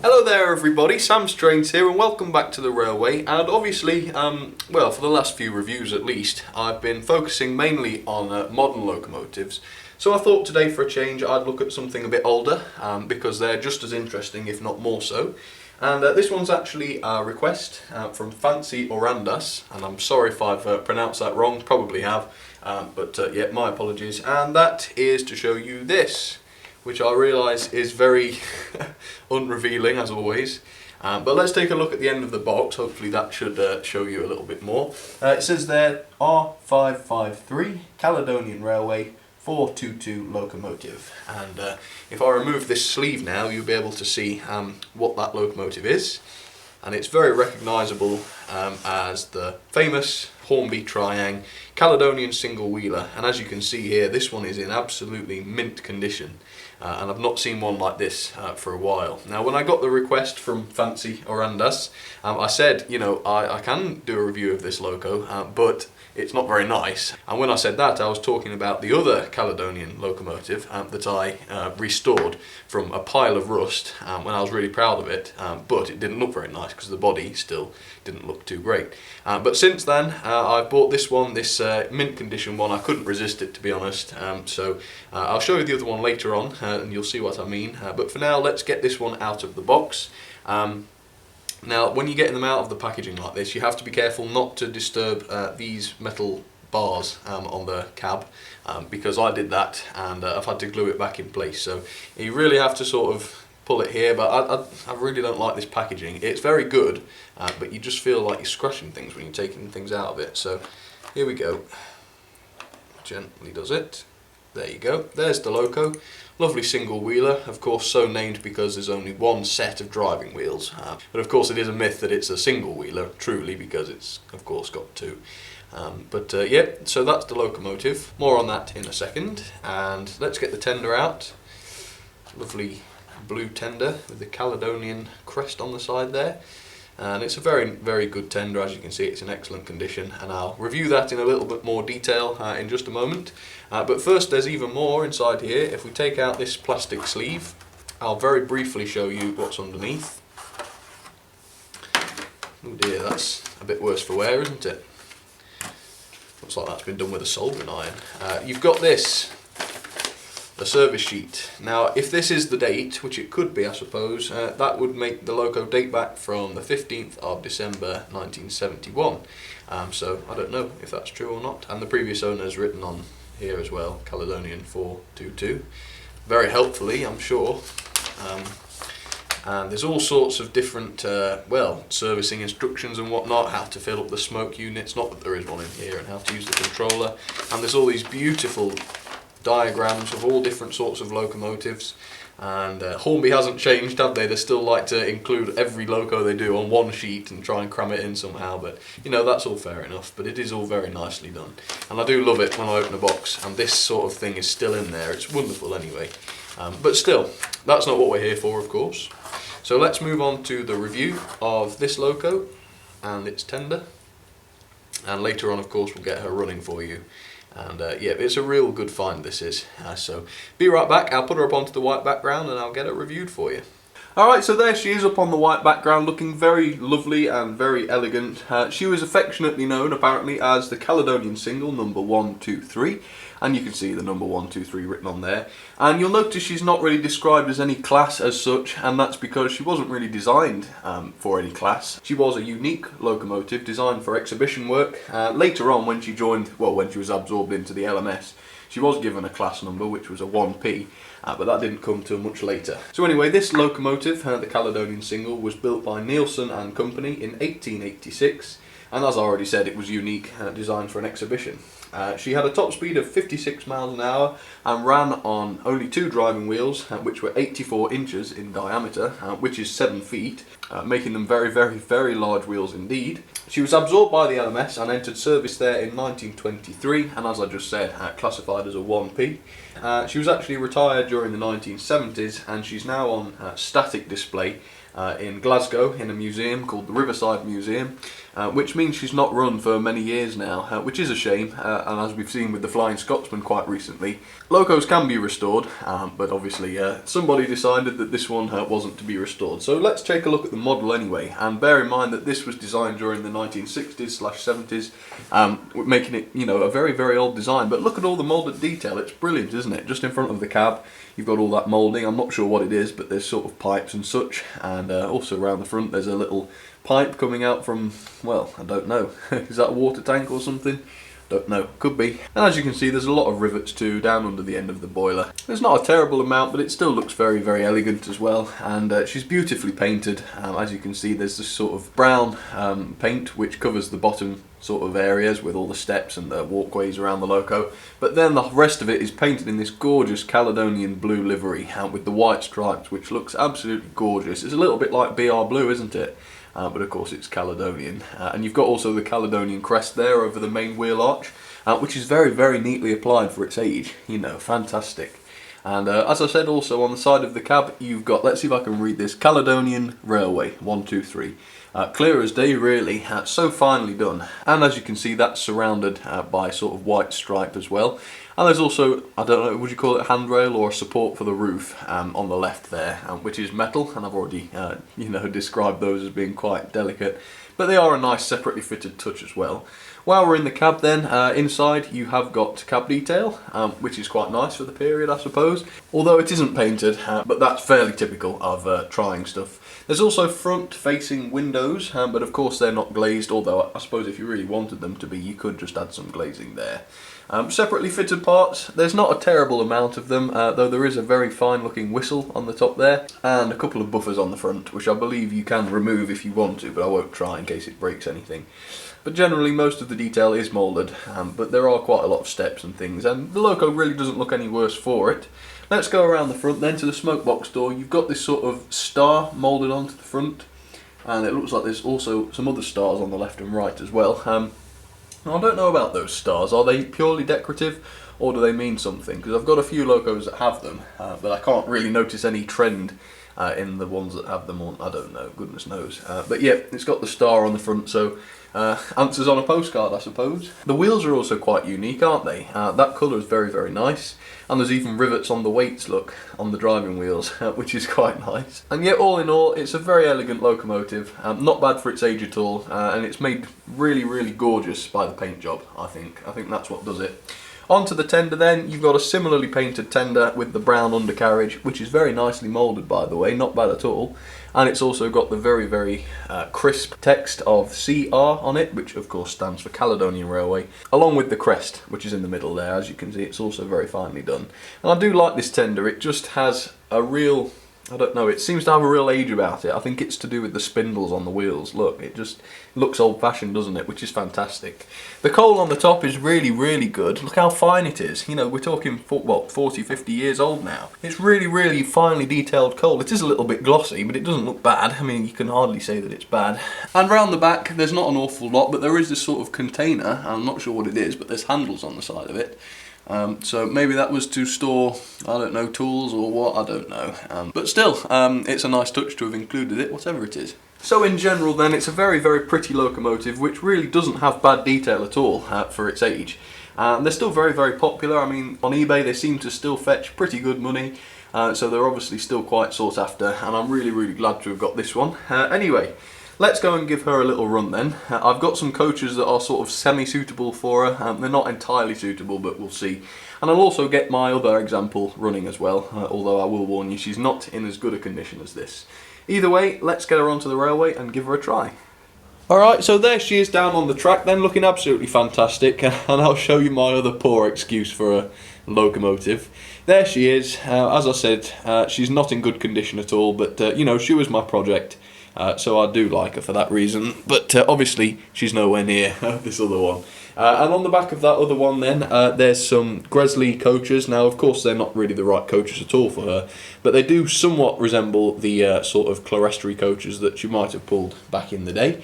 Hello there everybody, Sam Strange here and welcome back to the railway. And obviously, well, for the last few reviews at least, I've been focusing mainly on modern locomotives. So I thought today for a change I'd look at something a bit older because they're just as interesting, if not more so. And this one's actually a request from Fancy Orandas, and I'm sorry if I've pronounced that wrong, probably have, but yeah, my apologies. And that is to show you this, which I realise is very unrevealing as always. But let's take a look at the end of the box, hopefully that should show you a little bit more. It says there R553 Caledonian Railway 422 locomotive, and if I remove this sleeve now you'll be able to see what that locomotive is, and it's very recognisable as the famous Hornby Triang Caledonian single wheeler. And as you can see here, this one is in absolutely mint condition, and I've not seen one like this for a while. Now when I got the request from Fancy Orandas, I said, you know, I can do a review of this loco, but it's not very nice. And when I said that, I was talking about the other Caledonian locomotive that I restored from a pile of rust when I was really proud of it, but it didn't look very nice because the body still didn't look too great. But since then I bought this one, this mint condition one. I couldn't resist it, to be honest, so I'll show you the other one later on and you'll see what I mean, but for now let's get this one out of the box. Now when you're getting them out of the packaging like this, you have to be careful not to disturb these metal bars on the cab, because I did that and I've had to glue it back in place. So you really have to sort of pull it here, but I really don't like this packaging. It's very good, but you just feel like you're scratching things when you're taking things out of it. So here we go. Gently does it. There you go. There's the loco. Lovely single wheeler, of course so named because there's only one set of driving wheels, but of course it is a myth that it's a single wheeler truly, because it's of course got two. Yeah, so that's the locomotive. More on that in a second, and let's get the tender out. Lovely blue tender with the Caledonian crest on the side there. And it's a very, very good tender. As you can see, it's in excellent condition, and I'll review that in a little bit more detail in just a moment. But first, there's even more inside here. If we take out this plastic sleeve, I'll very briefly show you what's underneath. Oh dear, that's a bit worse for wear, isn't it? Looks like that's been done with a soldering iron. You've got this, the service sheet. Now if this is the date, which it could be I suppose, that would make the loco date back from the 15th of December 1971. So I don't know if that's true or not, and the previous owner is written on here as well, Caledonian 422, very helpfully I'm sure. And there's all sorts of different well, servicing instructions and whatnot, how to fill up the smoke units, not that there is one in here, and how to use the controller. And there's all these beautiful diagrams of all different sorts of locomotives, and Hornby hasn't changed, have they? They still like to include every loco they do on one sheet and try and cram it in somehow, but you know, that's all fair enough, but it is all very nicely done. And I do love it when I open a box and this sort of thing is still in there. It's wonderful anyway, but still, that's not what we're here for, of course. So let's move on to the review of this loco and its tender, and later on of course we'll get her running for you. And yeah, it's a real good find, this is. So be right back, I'll put her up onto the white background and I'll get it reviewed for you. Alright, so there she is up on the white background, looking very lovely and very elegant. She was affectionately known apparently as the Caledonian single number 123, and you can see the number 123 written on there. And you'll notice she's not really described as any class as such, and that's because she wasn't really designed for any class. She was a unique locomotive designed for exhibition work. Later on, when she joined, well, when she was absorbed into the LMS, she was given a class number, which was a 1P, but that didn't come till much later. So anyway, this locomotive, the Caledonian single, was built by Nielsen and Company in 1886, and as I already said, it was unique, designed for an exhibition. She had a top speed of 56 miles an hour and ran on only two driving wheels, which were 84 inches in diameter, which is 7 feet, making them very, very, very large wheels indeed. She was absorbed by the LMS and entered service there in 1923, and as I just said, classified as a 1P. She was actually retired during the 1970s, and she's now on static display in Glasgow in a museum called the Riverside Museum, which means she's not run for many years now, which is a shame, and as we've seen with the Flying Scotsman quite recently, locos can be restored, but obviously somebody decided that this one wasn't to be restored. So let's take a look at the model anyway, and bear in mind that this was designed during the 1960s/70s, making it, you know, a very, very old design. But look at all the moulded detail, it's brilliant, isn't it? Just in front of the cab, you've got all that moulding. I'm not sure what it is, but there's sort of pipes and such, and also around the front there's a little pipe coming out from, well, I don't know, is that a water tank or something? Don't know, could be. And as you can see, there's a lot of rivets too down under the end of the boiler. There's not a terrible amount, but it still looks very, very elegant as well, and she's beautifully painted. As you can see, there's this sort of brown paint which covers the bottom sort of areas with all the steps and the walkways around the loco, but then the rest of it is painted in this gorgeous Caledonian blue livery with the white stripes, which looks absolutely gorgeous. It's a little bit like BR Blue, isn't it? But of course it's Caledonian, and you've got also the Caledonian crest there over the main wheel arch, which is very, very neatly applied for its age. You know, fantastic. And as I said, also on the side of the cab you've got, let's see if I can read this, Caledonian Railway 123. Clear as day really, so finely done. And as you can see, that's surrounded by sort of white stripe as well. And there's also, I don't know, would you call it a handrail or a support for the roof on the left there, which is metal, and I've already you know, described those as being quite delicate, but they are a nice separately fitted touch as well. While we're in the cab then, inside you have got cab detail, which is quite nice for the period, I suppose, although it isn't painted, but that's fairly typical of trying stuff. There's also front facing windows, but of course they're not glazed, although I suppose if you really wanted them to be, you could just add some glazing there. Separately fitted parts, there's not a terrible amount of them, though there is a very fine looking whistle on the top there, and a couple of buffers on the front, which I believe you can remove if you want to, but I won't try in case it breaks anything. But generally most of the detail is moulded, but there are quite a lot of steps and things, and the loco really doesn't look any worse for it. Let's go around the front then to the smoke box door. You've got this sort of star moulded onto the front, and it looks like there's also some other stars on the left and right as well. I don't know about those stars. Are they purely decorative, or do they mean something? Because I've got a few locos that have them, but I can't really notice any trend in the ones that have them on. I don't know, goodness knows. But yeah, it's got the star on the front, so answers on a postcard, I suppose. The wheels are also quite unique, aren't they? That colour is very, very nice. And there's even rivets on the weights, look, on the driving wheels, which is quite nice. And yet, all in all, it's a very elegant locomotive, not bad for its age at all, and it's made really, really gorgeous by the paint job, I think. I think that's what does it. Onto the tender then, you've got a similarly painted tender with the brown undercarriage, which is very nicely moulded by the way, not bad at all. And it's also got the very, very crisp text of CR on it, which of course stands for Caledonian Railway, along with the crest, which is in the middle there. As you can see, it's also very finely done. And I do like this tender, it just has a real, I don't know, it seems to have a real age about it. I think it's to do with the spindles on the wheels. Look, it just looks old-fashioned, doesn't it? Which is fantastic. The coal on the top is really, really good. Look how fine it is. You know, we're talking, what, 40, 50 years old now. It's really, really finely detailed coal. It is a little bit glossy, but it doesn't look bad. I mean, you can hardly say that it's bad. And round the back, there's not an awful lot, but there is this sort of container. I'm not sure what it is, but there's handles on the side of it. So maybe that was to store, I don't know, tools or what, I don't know. But still, it's a nice touch to have included it, whatever it is. So in general then, it's a very, very pretty locomotive which really doesn't have bad detail at all for its age. They're still very, very popular. I mean, on eBay they seem to still fetch pretty good money, so they're obviously still quite sought after, and I'm really, really glad to have got this one. Anyway, let's go and give her a little run then. I've got some coaches that are sort of semi-suitable for her. They're not entirely suitable, but we'll see. And I'll also get my other example running as well, although I will warn you, she's not in as good a condition as this. Either way, let's get her onto the railway and give her a try. Alright, so there she is down on the track then, looking absolutely fantastic, and I'll show you my other poor excuse for a locomotive. There she is. As I said, she's not in good condition at all, but you know, she was my project. So I do like her for that reason, but obviously she's nowhere near this other one. And on the back of that other one then, there's some Gresley coaches. Now of course they're not really the right coaches at all for her, but they do somewhat resemble the sort of clerestory coaches that she might have pulled back in the day.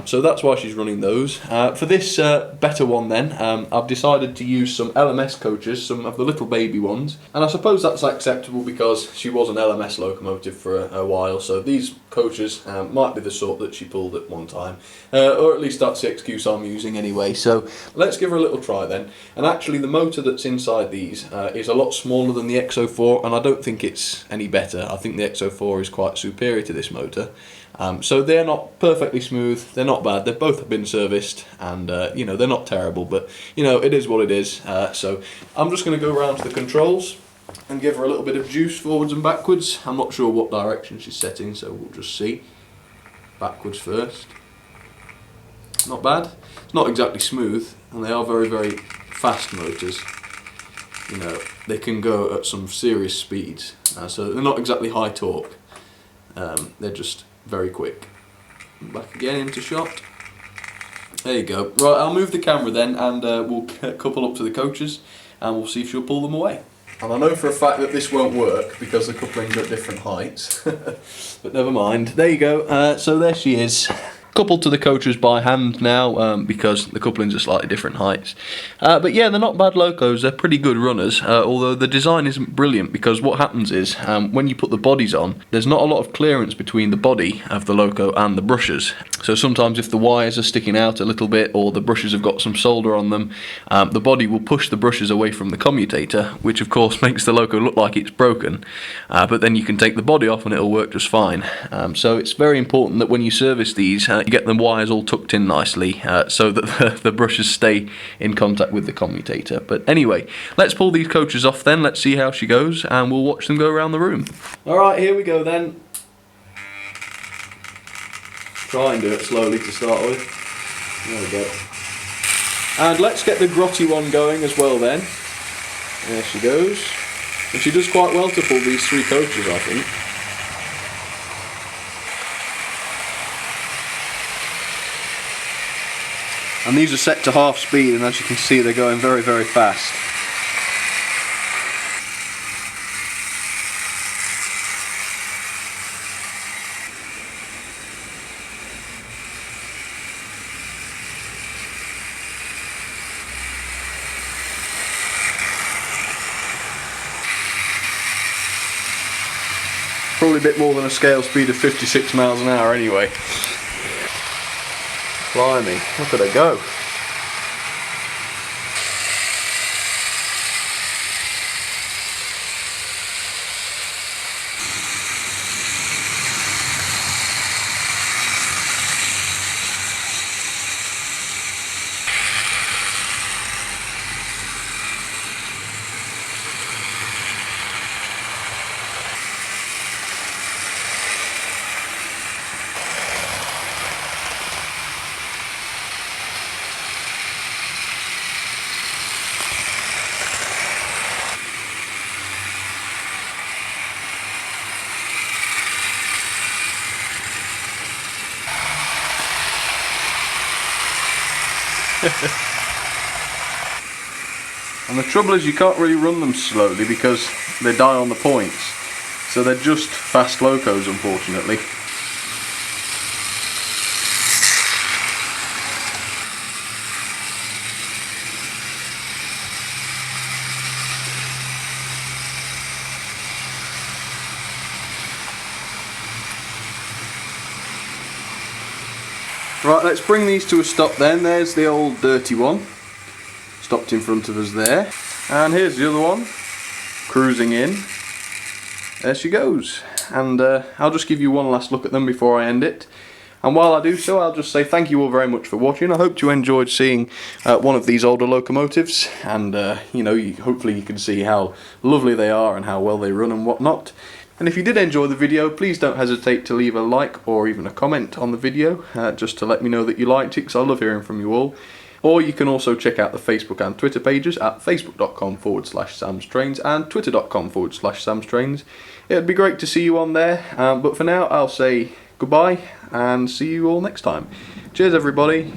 So that's why she's running those. For this better one then, I've decided to use some LMS coaches, some of the little baby ones, and I suppose that's acceptable because she was an LMS locomotive for a while, so these coaches might be the sort that she pulled at one time, or at least that's the excuse I'm using anyway. So let's give her a little try then. And actually the motor that's inside these is a lot smaller than the XO4, and I don't think it's any better. I think the XO4 is quite superior to this motor. So they're not perfectly smooth, they're not bad, they've both been serviced, and you know, they're not terrible, but you know, it is what it is. So I'm just going to go around to the controls and give her a little bit of juice forwards and backwards. I'm not sure what direction she's setting, so we'll just see. Backwards first. Not bad. It's not exactly smooth, and they are very, very fast motors. You know, they can go at some serious speeds, so they're not exactly high torque. They're just very quick. Back again into shot. There you go. Right, I'll move the camera then, and we'll couple up to the coaches, and we'll see if she'll pull them away. And I know for a fact that this won't work because the couplings are at different heights, but never mind. There you go. So there she is. Coupled to the coaches by hand now, because the couplings are slightly different heights. But yeah, they're not bad locos, they're pretty good runners, although the design isn't brilliant, because what happens is, when you put the bodies on, there's not a lot of clearance between the body of the loco and the brushes. So sometimes if the wires are sticking out a little bit, or the brushes have got some solder on them, the body will push the brushes away from the commutator, which of course makes the loco look like it's broken. But then you can take the body off and it'll work just fine. So it's very important that when you service these, you get the wires all tucked in nicely, so that the brushes stay in contact with the commutator. But anyway, let's pull these coaches off then, let's see how she goes, and we'll watch them go around the room. Alright, here we go then. Try and do it slowly to start with. There we go. And let's get the grotty one going as well then. There she goes. And she does quite well to pull these three coaches, I think. And these are set to half speed, and as you can see they're going very, very fast. Probably a bit more than a scale speed of 56 miles an hour anyway. Blimey, look at her go. And the trouble is you can't really run them slowly because they die on the points, so they're just fast locos, unfortunately. Right, let's bring these to a stop then. There's the old dirty one, stopped in front of us there. And here's the other one, cruising in. There she goes. And I'll just give you one last look at them before I end it. And while I do so, I'll just say thank you all very much for watching. I hope you enjoyed seeing one of these older locomotives. And, you know, hopefully you can see how lovely they are and how well they run and whatnot. And if you did enjoy the video, please don't hesitate to leave a like or even a comment on the video, just to let me know that you liked it, because I love hearing from you all. Or you can also check out the Facebook and Twitter pages at facebook.com/samstrains and twitter.com/samstrains. It'd be great to see you on there, but for now I'll say goodbye and see you all next time. Cheers everybody.